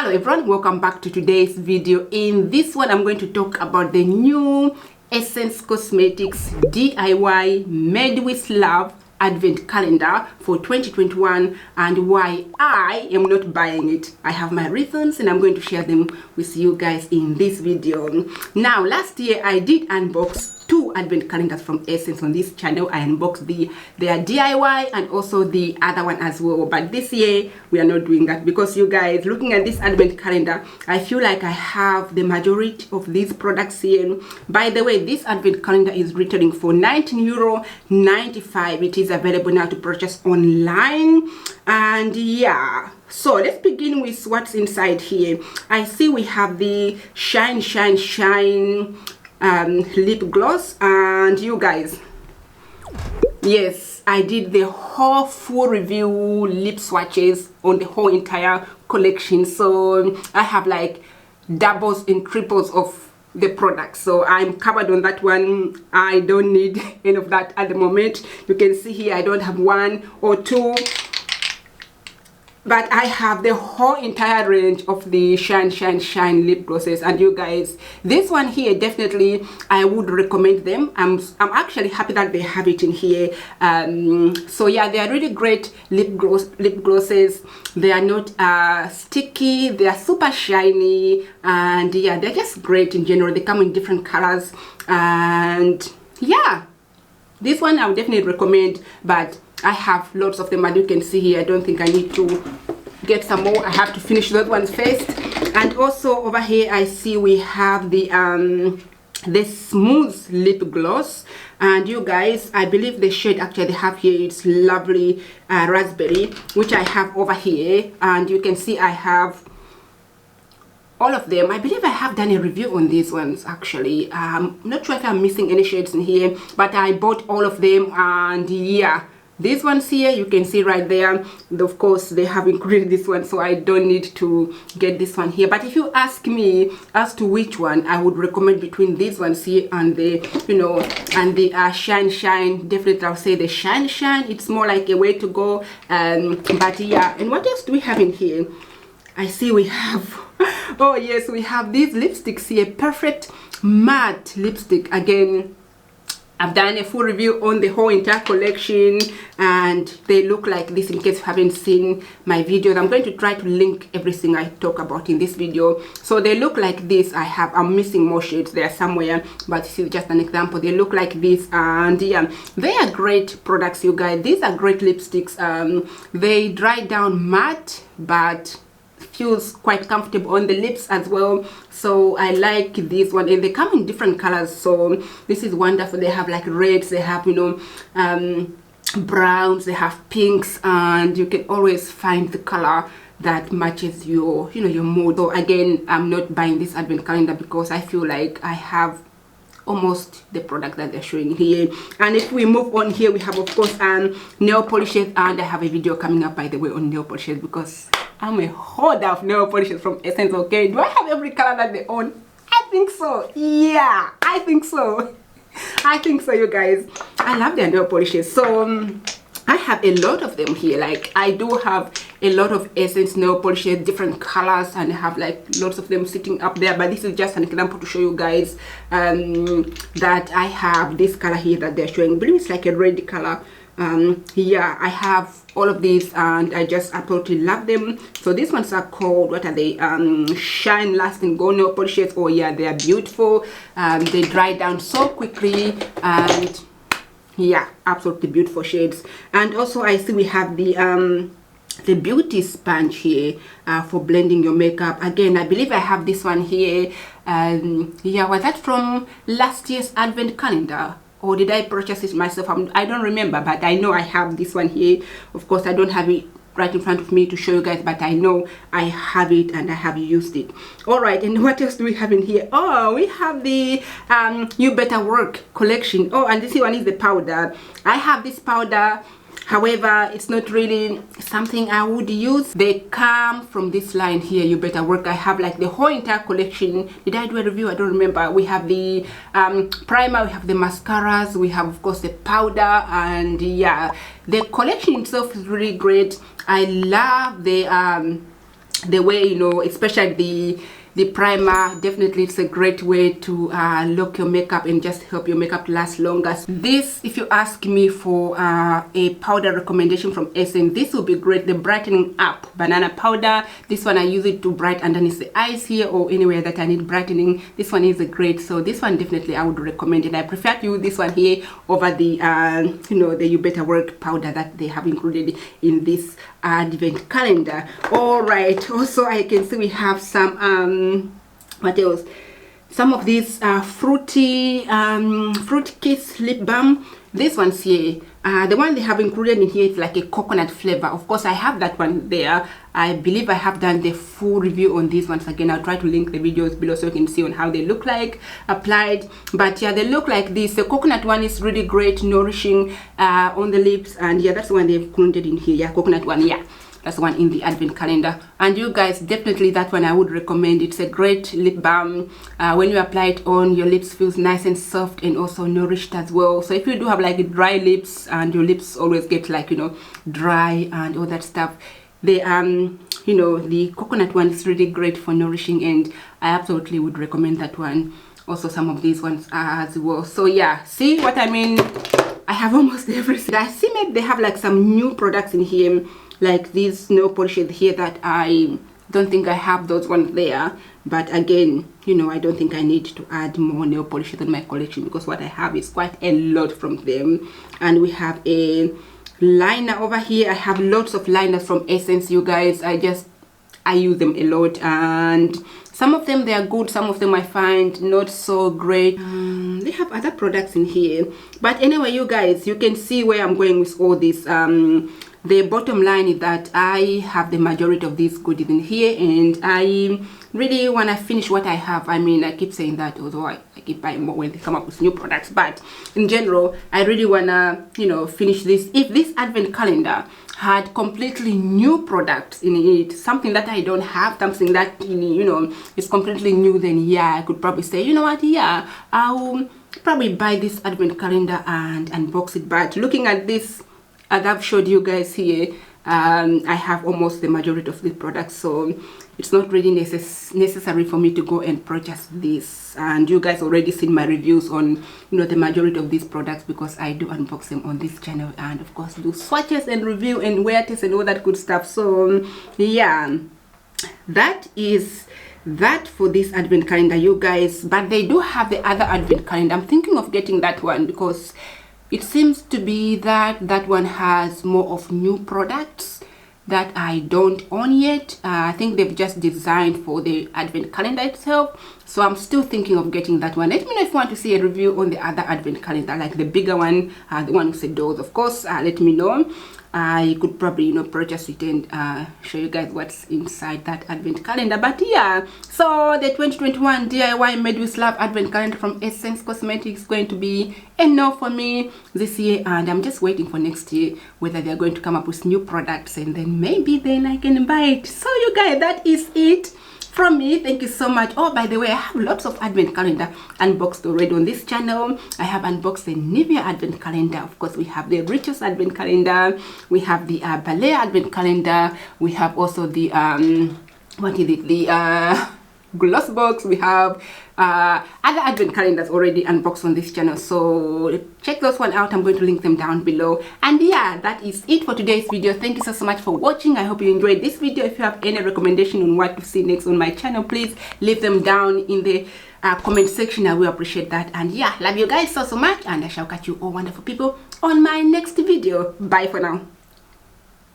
Hello everyone, welcome back to today's video. In this one I'm going to talk about the new Essence Cosmetics DIY Made with Love Advent Calendar for 2021 and why I am not buying it. I have my reasons and I'm going to share them with you guys in this video. Now last year I did unbox two advent calendars from Essence on this channel. I unboxed their DIY and also the other one as well, but this year we are not doing that because you guys, looking at this advent calendar, I feel like I have the majority of these products here. By the way, this advent calendar is retailing for €19.95. It is available now to purchase online. And yeah, so let's begin with what's inside here. I see we have the Shine lip gloss, and you guys, yes, I did the whole full review lip swatches on the whole entire collection, so I have like doubles and triples of the product, so I'm covered on that one. I don't need any of that at the moment. You can see here I don't have one or two, but I have the whole entire range of the Shine lip glosses. And you guys, this one here, definitely I would recommend them. I'm actually happy that they have it in here. So yeah, they are really great lip glosses. They are not sticky, they are super shiny, and yeah, they're just great in general. They come in different colors, and yeah, this one I would definitely recommend, but I have lots of them, and you can see here I don't think I need to get some more. I have to finish those ones first. And also over here I see we have the smooth lip gloss, and you guys, I believe the shade actually they have here, it's lovely raspberry, which I have over here, and you can see I have all of them. I believe I have done a review on these ones actually. I'm not sure if I'm missing any shades in here, but I bought all of them. And yeah, these ones here, you can see right there, of course they have included this one, so I don't need to get this one here. But if you ask me as to which one I would recommend between these ones here and the, you know, and the Shine, definitely I'll say the Shine. It's more like a way to go. But yeah, and what else do we have in here? I see we have, oh yes, we have these lipsticks here, Perfect Matte lipstick. Again, I've done a full review on the whole entire collection, and they look like this. In case you haven't seen my videos, I'm going to try to link everything I talk about in this video. So they look like this. I'm missing more shades there somewhere, but this is just an example. They look like this, and yeah, they are great products, you guys. These are great lipsticks. They dry down matte, but feels quite comfortable on the lips as well, so I like this one. And they come in different colors, so this is wonderful. They have like reds, they have, you know, browns, they have pinks, and you can always find the color that matches your, you know, your mood. So again, I'm not buying this advent calendar because I feel like I have almost the product that they're showing here. And if we move on here, we have of course nail polishes, and I have a video coming up, by the way, on nail polishes because I'm a hoarder of nail polishes from Essence. Okay, do I have every color that they own? I think so. Yeah, I think so. I think so, you guys. I love their nail polishes. So I have a lot of them here. Like, I do have a lot of Essence nail polishes, different colors, and I have like lots of them sitting up there. But this is just an example to show you guys that I have this color here that they're showing. I believe it's like a red color. Yeah, I have all of these, and I just absolutely love them. So these ones are called, what are they? Shine Lasting Gold nail polishes. Oh yeah, they are beautiful. They dry down so quickly, and yeah, absolutely beautiful shades. And also I see we have the beauty sponge here for blending your makeup. Again, I believe I have this one here. Yeah, was that from last year's advent calendar, or did I purchase it myself? I don't remember, but I know I have this one here. Of course, I don't have it right in front of me to show you guys, but I know I have it and I have used it. All right, and what else do we have in here? Oh, we have the You Better Work collection. Oh, and this one is the powder. I have this powder. However, it's not really something I would use. They come from this line here, You Better Work. I have like the whole entire collection. Did I do a review? I don't remember. We have the primer, we have the mascaras, we have of course the powder, and yeah, the collection itself is really great. I love the the way, you know, especially the primer, definitely it's a great way to lock your makeup and just help your makeup last longer. This, if you ask me for a powder recommendation from Essence, this will be great. The Brightening Up Banana Powder. This one I use it to brighten underneath the eyes here or anywhere that I need brightening. This one is a great, so this one definitely I would recommend it. I prefer to use this one here over the you know, the You Better Work powder that they have included in this advent calendar. All right, also I can see we have some what else, some of these fruity fruit kiss lip balm. This one's here, the one they have included in here is like a coconut flavor. Of course I have that one there. I believe I have done the full review on these ones. Again, I'll try to link the videos below so you can see on how they look like applied. But yeah, they look like this. The coconut one is really great, nourishing on the lips, and yeah, that's the one they've included in here. Yeah, coconut one, yeah, that's the one in the advent calendar. And you guys, definitely that one I would recommend. It's a great lip balm. When you apply it on, your lips feels nice and soft and also nourished as well. So if you do have like dry lips and your lips always get like, you know, dry and all that stuff, the you know, the coconut one is really great for nourishing, and I absolutely would recommend that one. Also some of these ones as well. So yeah, see what I mean? I have almost everything. I see maybe they have like some new products in here, like these nail polishes here that I don't think I have those ones there. But again, you know, I don't think I need to add more nail polishes in my collection because what I have is quite a lot from them. And we have a liner over here. I have lots of liners from Essence, you guys. I use them a lot, and some of them they are good, some of them I find not so great. They have other products in here, but anyway, you guys, you can see where I'm going with all this. The bottom line is that I have the majority of these goodies in here, and I really want to finish what I have. I mean, I keep saying that, although I keep buying more when they come up with new products, but in general, I really want to, you know, finish this. If this advent calendar had completely new products in it, something that I don't have, something that, you know, is completely new, then yeah, I could probably say, you know what, yeah, I'll probably buy this advent calendar and unbox it. But looking at this, as I've showed you guys here, I have almost the majority of the products, so it's not really necessary for me to go and purchase this. And you guys already seen my reviews on, you know, the majority of these products, because I do unbox them on this channel, and of course do swatches and review and wear tests and all that good stuff. So yeah, that is that for this advent calendar, you guys. But they do have the other advent calendar. I'm thinking of getting that one because it seems to be that that one has more of new products that I don't own yet. I think they've just designed for the advent calendar itself, so I'm still thinking of getting that one. Let me know if you want to see a review on the other advent calendar, like the bigger one, the one with the doors, of course. Let me know. I could probably, you know, purchase it and show you guys what's inside that advent calendar. But yeah, so the 2021 DIY Made with Love advent calendar from Essence Cosmetics is going to be a no for me this year, and I'm just waiting for next year whether they're going to come up with new products, and then maybe then I can buy it. So you guys, that is it from me. Thank you so much. Oh, by the way, I have lots of advent calendar unboxed already on this channel. I have unboxed the Nivea advent calendar. Of course, we have the Riches advent calendar. We have the Ballet advent calendar. We have also the what is it, the gloss box. We have other advent calendars already unboxed on this channel, so check those one out. I'm going to link them down below. And yeah, that is it for today's video. Thank you so much for watching. I hope you enjoyed this video. If you have any recommendation on what to see next on my channel, please leave them down in the comment section. I will appreciate that. And yeah, love you guys so much, and I shall catch you all wonderful people on my next video. Bye for now.